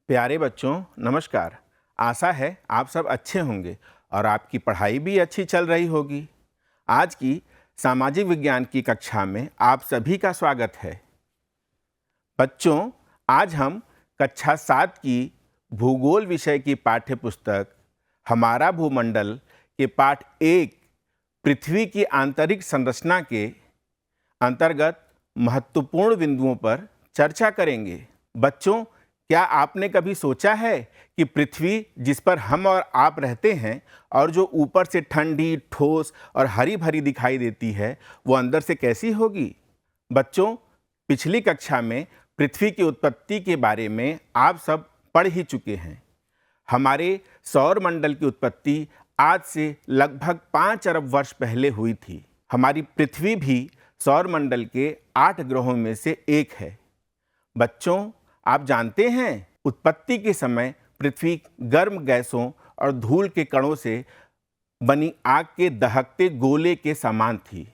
प्यारे बच्चों, नमस्कार। आशा है आप सब अच्छे होंगे और आपकी पढ़ाई भी अच्छी चल रही होगी। आज की सामाजिक विज्ञान की कक्षा में आप सभी का स्वागत है। बच्चों, आज हम कक्षा 7 की भूगोल विषय की पाठ्य पुस्तक हमारा भूमंडल के पाठ 1 पृथ्वी की आंतरिक संरचना के अंतर्गत महत्वपूर्ण बिंदुओं पर चर्चा करेंगे। बच्चों, क्या आपने कभी सोचा है कि पृथ्वी जिस पर हम और आप रहते हैं और जो ऊपर से ठंडी, ठोस और हरी भरी दिखाई देती है, वो अंदर से कैसी होगी? बच्चों, पिछली कक्षा में पृथ्वी की उत्पत्ति के बारे में आप सब पढ़ ही चुके हैं। हमारे सौर मंडल की उत्पत्ति आज से लगभग 5 अरब वर्ष पहले हुई थी। हमारी पृथ्वी भी सौर मंडल के 8 ग्रहों में से एक है। बच्चों, आप जानते हैं, उत्पत्ति के समय पृथ्वी गर्म गैसों और धूल के कणों से बनी आग के दहकते गोले के समान थी।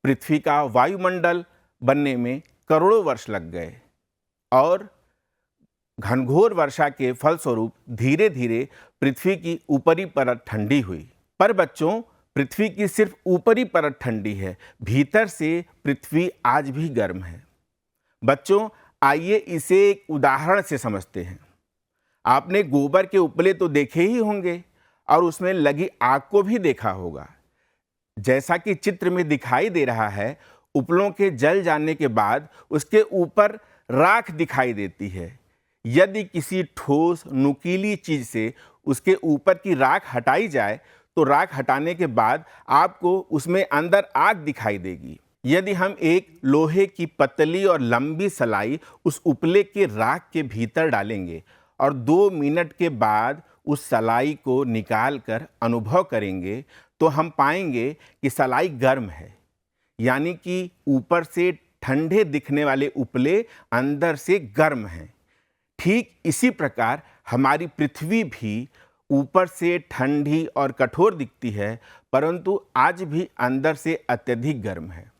पृथ्वी का वायुमंडल बनने में करोड़ों वर्ष लग गए और घनघोर वर्षा के फलस्वरूप धीरे धीरे पृथ्वी की ऊपरी परत ठंडी हुई। पर बच्चों, पृथ्वी की सिर्फ ऊपरी परत ठंडी है, भीतर से पृथ्वी आज भी गर्म है। बच्चों, आइए इसे एक उदाहरण से समझते हैं। आपने गोबर के उपले तो देखे ही होंगे और उसमें लगी आग को भी देखा होगा। जैसा कि चित्र में दिखाई दे रहा है, उपलों के जल जाने के बाद उसके ऊपर राख दिखाई देती है। यदि किसी ठोस नुकीली चीज से उसके ऊपर की राख हटाई जाए तो राख हटाने के बाद आपको उसमें अंदर आग दिखाई देगी। यदि हम एक लोहे की पतली और लंबी सलाई उस उपले के राख के भीतर डालेंगे और 2 मिनट के बाद उस सलाई को निकाल कर अनुभव करेंगे तो हम पाएंगे कि सलाई गर्म है, यानी कि ऊपर से ठंडे दिखने वाले उपले अंदर से गर्म हैं। ठीक इसी प्रकार हमारी पृथ्वी भी ऊपर से ठंडी और कठोर दिखती है, परंतु आज भी अंदर से अत्यधिक गर्म है।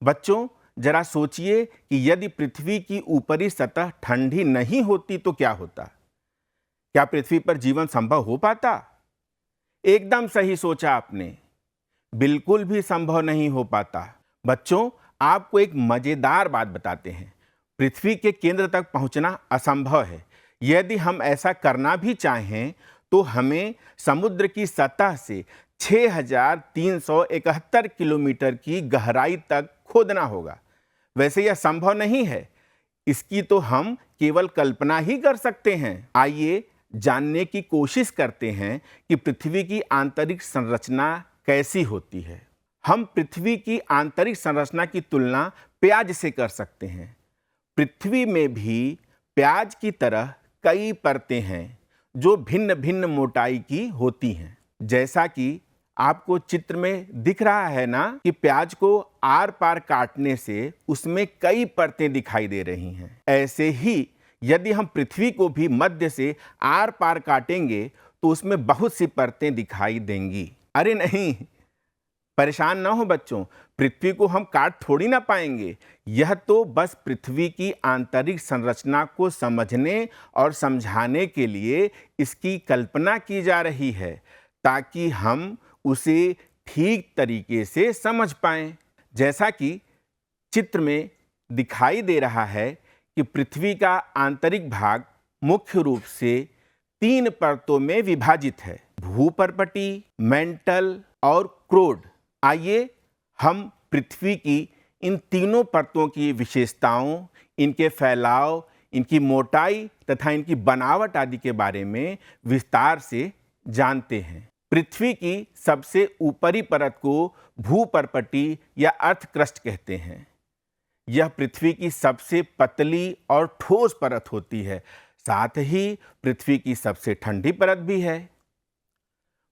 बच्चों, जरा सोचिए कि यदि पृथ्वी की ऊपरी सतह ठंडी नहीं होती तो क्या होता? क्या पृथ्वी पर जीवन संभव हो पाता? एकदम सही सोचा आपने, बिल्कुल भी संभव नहीं हो पाता। बच्चों, आपको एक मजेदार बात बताते हैं। पृथ्वी के केंद्र तक पहुंचना असंभव है। यदि हम ऐसा करना भी चाहें तो हमें समुद्र की सतह से 6,371 किलोमीटर की गहराई तक खोदना होगा। वैसे यह संभव नहीं है, इसकी तो हम केवल कल्पना ही कर सकते हैं। आइए जानने की कोशिश करते हैं कि पृथ्वी की आंतरिक संरचना कैसी होती है। हम पृथ्वी की आंतरिक संरचना की तुलना प्याज से कर सकते हैं। पृथ्वी में भी प्याज की तरह कई परतें हैं जो भिन्न भिन्न मोटाई की होती हैं। जैसा कि आपको चित्र में दिख रहा है ना कि प्याज को आर पार काटने से उसमें कई परतें दिखाई दे रही हैं। ऐसे ही यदि हम पृथ्वी को भी मध्य से आर पार काटेंगे तो उसमें बहुत सी परतें दिखाई देंगी। अरे नहीं, परेशान ना हो बच्चों, पृथ्वी को हम काट थोड़ी ना पाएंगे। यह तो बस पृथ्वी की आंतरिक संरचना को समझने और समझाने के लिए इसकी कल्पना की जा रही है, ताकि हम उसे ठीक तरीके से समझ पाएं। जैसा कि चित्र में दिखाई दे रहा है कि पृथ्वी का आंतरिक भाग मुख्य रूप से 3 परतों में विभाजित है: भूपर्पटी, मेंटल और क्रोड। आइए हम पृथ्वी की इन तीनों परतों की विशेषताओं, इनके फैलाव, इनकी मोटाई तथा इनकी बनावट आदि के बारे में विस्तार से जानते हैं। पृथ्वी की सबसे ऊपरी परत को भूपर्पटी या अर्थ क्रस्ट कहते हैं। यह पृथ्वी की सबसे पतली और ठोस परत होती है, साथ ही पृथ्वी की सबसे ठंडी परत भी है।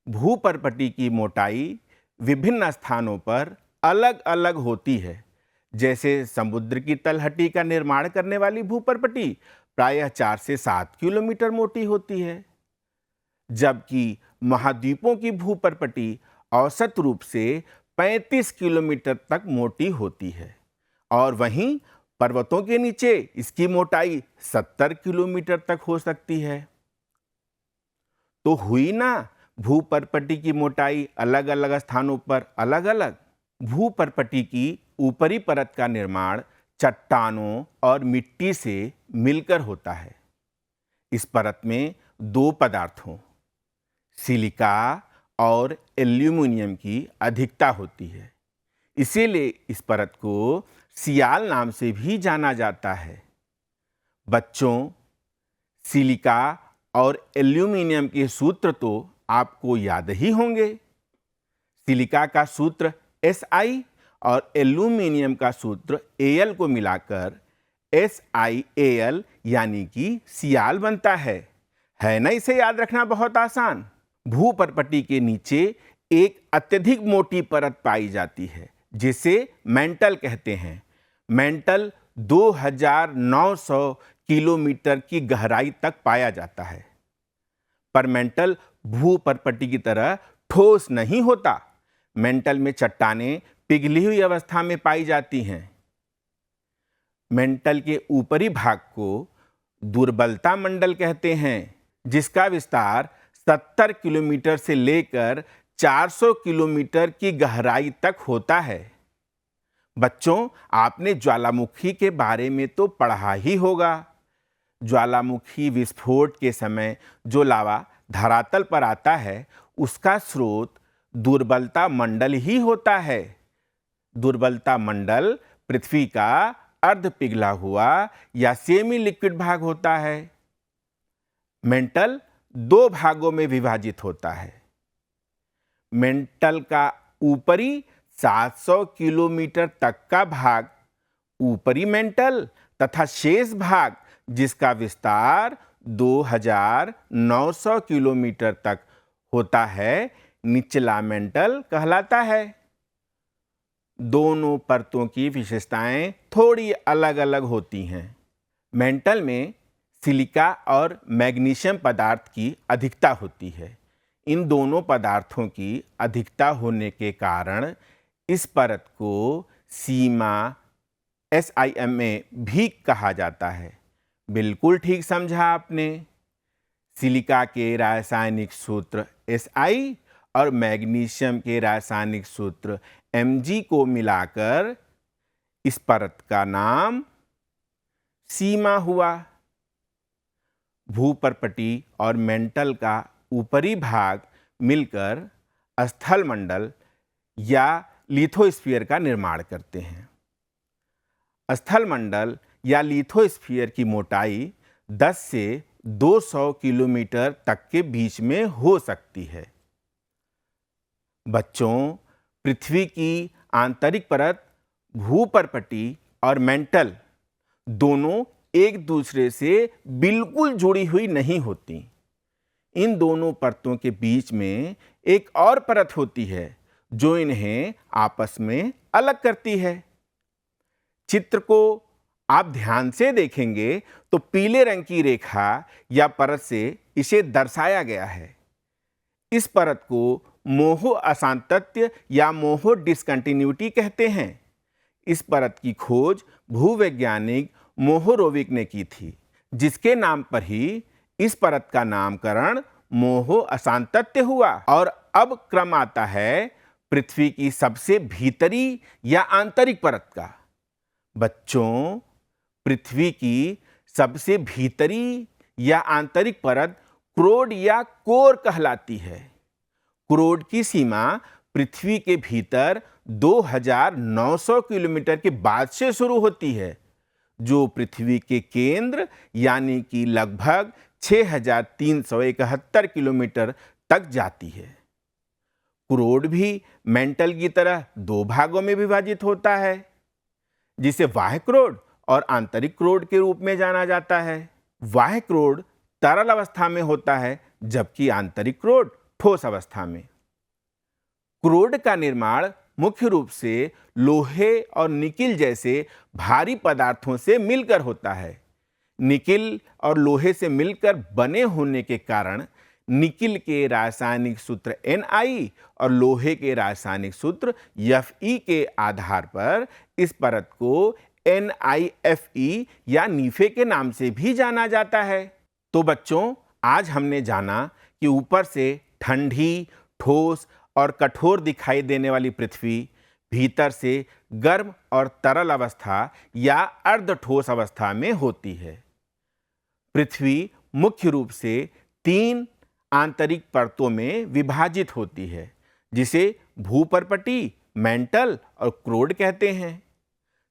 भूपर्पटी की मोटाई विभिन्न स्थानों पर अलग अलग होती है। जैसे समुद्र की तलहटी का निर्माण करने वाली भूपर्पटी प्रायः 4 से 7 किलोमीटर मोटी होती है, जबकि महाद्वीपों की भूपर्पटी औसत रूप से 35 किलोमीटर तक मोटी होती है। और वहीं पर्वतों के नीचे इसकी मोटाई 70 किलोमीटर तक हो सकती है। तो हुई ना भूपर्पटी की मोटाई अलग अलग स्थानों पर अलग अलग। भूपर्पटी की ऊपरी परत का निर्माण चट्टानों और मिट्टी से मिलकर होता है। इस परत में दो पदार्थों सिलिका और एल्यूमिनियम की अधिकता होती है। इसीलिए इस परत को सियाल नाम से भी जाना जाता है। बच्चों, सिलिका और एल्यूमिनियम के सूत्र तो आपको याद ही होंगे। सिलिका का सूत्र Si और एल्यूमिनियम का सूत्र Al को मिलाकर SiAl यानी कि सियाल बनता है ना? इसे याद रखना बहुत आसान। भूपर्पटी के नीचे एक अत्यधिक मोटी परत पाई जाती है जिसे मैंटल कहते हैं। मैंटल 2900 किलोमीटर की गहराई तक पाया जाता है। पर मैंटल भूपर्पटी की तरह ठोस नहीं होता। मैंटल में चट्टानें पिघली हुई अवस्था में पाई जाती हैं। मैंटल के ऊपरी भाग को दुर्बलता मंडल कहते हैं, जिसका विस्तार 70 किलोमीटर से लेकर 400 किलोमीटर की गहराई तक होता है। बच्चों, आपने ज्वालामुखी के बारे में तो पढ़ा ही होगा। ज्वालामुखी विस्फोट के समय जो लावा धरातल पर आता है, उसका स्रोत दुर्बलता मंडल ही होता है। दुर्बलता मंडल पृथ्वी का अर्ध पिघला हुआ या सेमी लिक्विड भाग होता है। मेंटल दो भागों में विभाजित होता है। मेंटल का ऊपरी 700 किलोमीटर तक का भाग ऊपरी मेंटल तथा शेष भाग जिसका विस्तार 2900 किलोमीटर तक होता है, निचला मेंटल कहलाता है। दोनों परतों की विशेषताएं थोड़ी अलग अलग होती हैं। मेंटल में सिलिका और मैग्नीशियम पदार्थ की अधिकता होती है। इन दोनों पदार्थों की अधिकता होने के कारण इस परत को सीमा SIMA भी कहा जाता है। बिल्कुल ठीक समझा आपने। सिलिका के रासायनिक सूत्र Si और मैग्नीशियम के रासायनिक सूत्र Mg को मिलाकर इस परत का नाम सीमा हुआ। भूपर्पटी और मेंटल का ऊपरी भाग मिलकर स्थलमंडल या लिथोस्फीयर का निर्माण करते हैं। स्थलमंडल या लिथोस्फीयर की मोटाई 10 से 200 किलोमीटर तक के बीच में हो सकती है। बच्चों, पृथ्वी की आंतरिक परत भूपर्पटी और मेंटल दोनों एक दूसरे से बिल्कुल जुड़ी हुई नहीं होती। इन दोनों परतों के बीच में एक और परत होती है जो इन्हें आपस में अलग करती है। चित्र को आप ध्यान से देखेंगे तो पीले रंग की रेखा या परत से इसे दर्शाया गया है। इस परत को मोहो असांतत्य या मोहो डिसकंटिन्यूटी कहते हैं। इस परत की खोज भूवैज्ञानिक मोहोरोविक ने की थी, जिसके नाम पर ही इस परत का नामकरण मोहो असांतत्य हुआ। और अब क्रम आता है पृथ्वी की सबसे भीतरी या आंतरिक परत का। बच्चों, पृथ्वी की सबसे भीतरी या आंतरिक परत क्रोड या कोर कहलाती है। क्रोड की सीमा पृथ्वी के भीतर 2900 किलोमीटर के बाद से शुरू होती है, जो पृथ्वी के केंद्र यानी कि लगभग 6371 किलोमीटर तक जाती है। क्रोड भी मेंटल की तरह दो भागों में विभाजित होता है, जिसे बाह्य क्रोड और आंतरिक क्रोड के रूप में जाना जाता है। बाह्य क्रोड तरल अवस्था में होता है, जबकि आंतरिक क्रोड ठोस अवस्था में। क्रोड का निर्माण मुख्य रूप से लोहे और निकिल जैसे भारी पदार्थों से मिलकर होता है। निकिल और लोहे से मिलकर बने होने के कारण निकिल के रासायनिक सूत्र Ni और लोहे के रासायनिक सूत्र Fe के आधार पर इस परत को NIFE या नीफे के नाम से भी जाना जाता है। तो बच्चों, आज हमने जाना कि ऊपर से ठंडी, ठोस और कठोर दिखाई देने वाली पृथ्वी भीतर से गर्म और तरल अवस्था या अर्ध ठोस अवस्था में होती है। पृथ्वी मुख्य रूप से 3 आंतरिक परतों में विभाजित होती है, जिसे भूपर्पटी, मेंटल और क्रोड कहते हैं।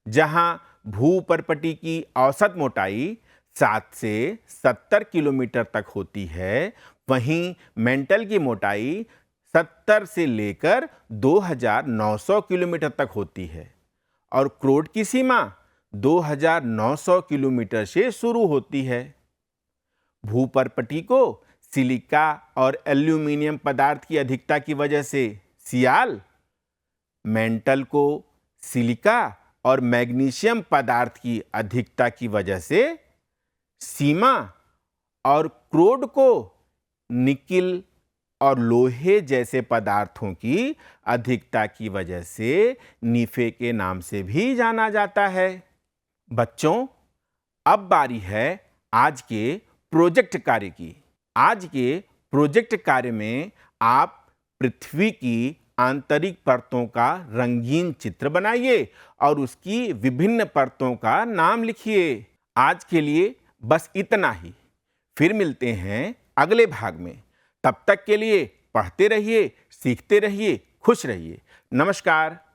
जहां भूपर्पटी की औसत मोटाई 7 से 70 किलोमीटर तक होती है, वहीं मेंटल की मोटाई 70 से लेकर 2900 किलोमीटर तक होती है और क्रोड की सीमा 2900 किलोमीटर से शुरू होती है। भूपर्पटी को सिलिका और एल्यूमीनियम पदार्थ की अधिकता की वजह से सियाल, मेंटल को सिलिका और मैग्नीशियम पदार्थ की अधिकता की वजह से सीमा और क्रोड को निकिल और लोहे जैसे पदार्थों की अधिकता की वजह से नीफे के नाम से भी जाना जाता है। बच्चों, अब बारी है आज के प्रोजेक्ट कार्य की। आज के प्रोजेक्ट कार्य में आप पृथ्वी की आंतरिक परतों का रंगीन चित्र बनाइए और उसकी विभिन्न परतों का नाम लिखिए। आज के लिए बस इतना ही। फिर मिलते हैं अगले भाग में। तब तक के लिए पढ़ते रहिए, सीखते रहिए, खुश रहिए। नमस्कार।